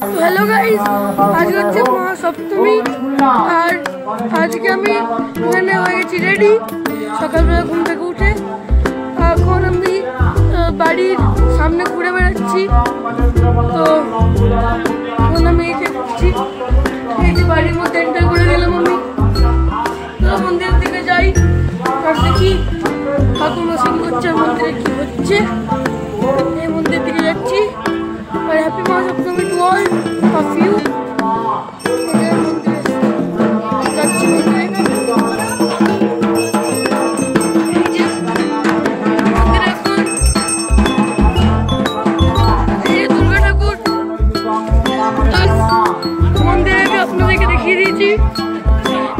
Hello guys, आज হচ্ছে মহাসপ্তমী আর আজকে আমি এখানে হয়ে গেছি রেডি। সকালবেলা ঘুম থেকে উঠে এখন আমি বাড়ির সামনে ঘুরে বেড়াচ্ছি। তো এখন আমি এই যে বাড়ির মধ্যে এন্টার করে গেলাম আমি। তো মন্দিরের দিকে যাই আর দেখি ঠাকুমা সিং করছে মন্দিরে কি হচ্ছে। এই মন্দিরের দিকে যাচ্ছি। और happy Mahasaptami to all of you. Durga Thakur मंदिर আপনাদেরকে দেখিয়ে দিয়েছি।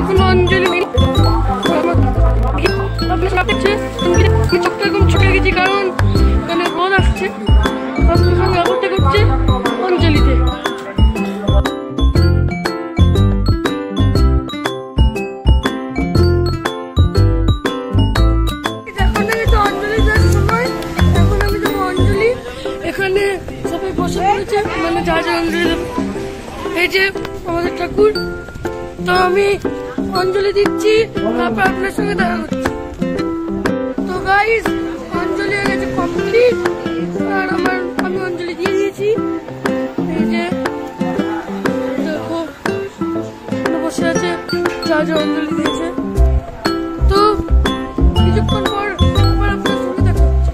এখন অঞ্জলি চোখটা একদম ছুটে গেছি কারণ এখানে রোদ আসছে। অঞ্জলিতে এখানে সবাই বসে পড়েছে, মানে যা যা অঞ্জলি দেবে। এই যে আমাদের ঠাকুর, তো আমি অঞ্জলি দিচ্ছি, তারপর আপনার সঙ্গে দেখা হচ্ছে। তো গাইস, অঞ্জলি হয়ে গেছে কমপ্লিট আর আমি অঞ্জলি দিয়ে দিয়েছি। এই যে দেখো বসে আছে যা যা অঞ্জলি দিয়েছে। তো কিছুক্ষণ পর আবার আপনার সঙ্গে দেখা হচ্ছে।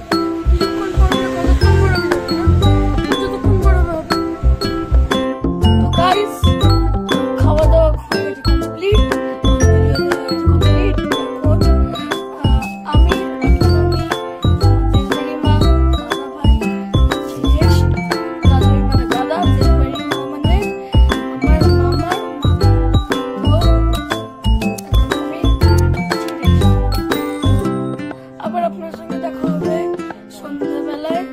কিছুক্ষণ পর কতক্ষণ পর আমি দেখি না, যতক্ষণ পর হবে। তো গাইস, খাওয়া দাওয়া হয়ে গেছে কমপ্লিট। আপনার সঙ্গে দেখা হবে সন্ধ্যাবেলায়,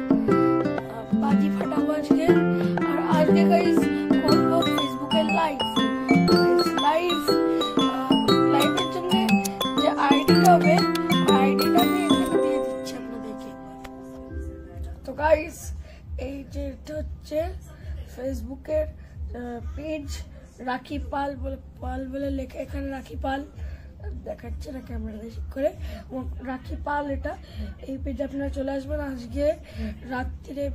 বাজি ফাটাবো আজকে। আর আজকে গাইস করবো ফেসবুকের লাইভের জন্য যে আইডিটা হবে, আইডিটা আমি এখানে দিয়ে দিচ্ছি আপনাদেরকে। তো গাইস, এই যে এটা হচ্ছে ফেসবুকের পেজ, রাখি পাল বলে লেখা, এখানে রাখি পাল দেখাচ্ছে না ক্যামেরা ঠিক করে, রাখি পাল এটা। এই পেজে আপনারা চলে আসবেন। আজকে রাত্রিরে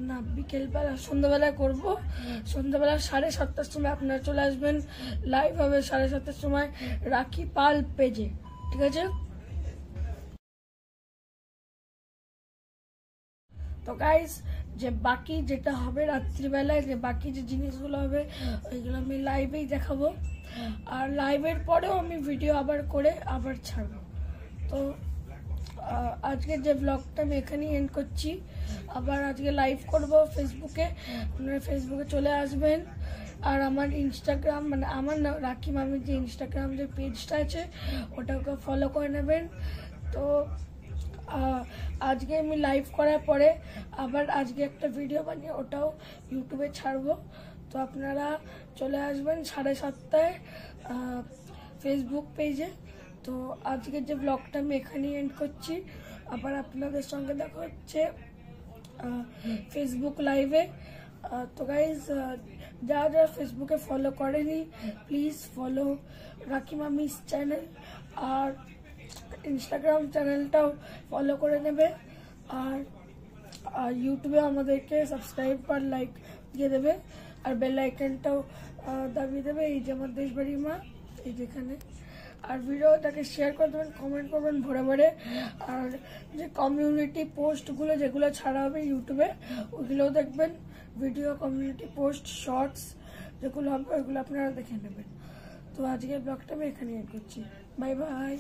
না বিকেলবেলা সন্ধ্যাবেলায় করবো। সন্ধ্যাবেলা 7:30টার সময় আপনারা চলে আসবেন। লাইভ হবে 7:30টার সময় রাখি পাল পেজে, ঠিক আছে? তো গাইস, যে বাকি যেটা হবে রাত্রিবেলায়, যে বাকি যে জিনিসগুলো হবে ওইগুলো আমি লাইভেই দেখাবো। আর লাইভের পরেও আমি ভিডিও আবার করে আবার ছাড়বো। তো আজকে যে ব্লগটা আমি এখানেই এন্ড করছি। আবার আজকে লাইভ করব ফেসবুকে, আপনারা ফেসবুকে চলে আসবেন। আর আমার ইনস্টাগ্রাম, মানে আমার রাখি মামির যে ইনস্টাগ্রাম যে পেজটা আছে ওটাকে ফলো করে নেবেন। তো আজকে আমি লাইভ করার পরে আবার আজকে একটা ভিডিও বানিয়ে ওটাও ইউটিউবে ছাড়বো। তো আপনারা চলে আসবেন 7:30টায় ফেসবুক পেজে। তো আজকের যে ব্লগটা আমি এখানেই এন্ড করছি। আবার আপনাদের সঙ্গে দেখা হচ্ছে ফেসবুক লাইভে। তো গাইজ, যারা ফেসবুকে ফলো করেনি প্লিজ ফলো রাখি মামিস চ্যানেল, আর ইনস্টাগ্রাম চ্যানেলটাও ফলো করে নেবে। আর ইউটিউবে আমাদেরকে সাবস্ক্রাইব আর লাইক দিয়ে দেবে, আর বেল আইকনটাও দাবিয়ে দেবে। এই যে আমার দেশবাড়ি মা, এই যেখানে। আর ভিডিওটাকে শেয়ার করে দেবেন, কমেন্ট করবেন ভরে ভরে। আর যে কমিউনিটি পোস্টগুলো যেগুলো ছাড়া হবে ইউটিউবে ওইগুলোও দেখবেন। ভিডিও, কমিউনিটি পোস্ট, শর্টস যেগুলো হবে ওইগুলো আপনারা দেখে নেবেন। তো আজকের ব্লগটা আমি এখানে এড করছি। Bye bye.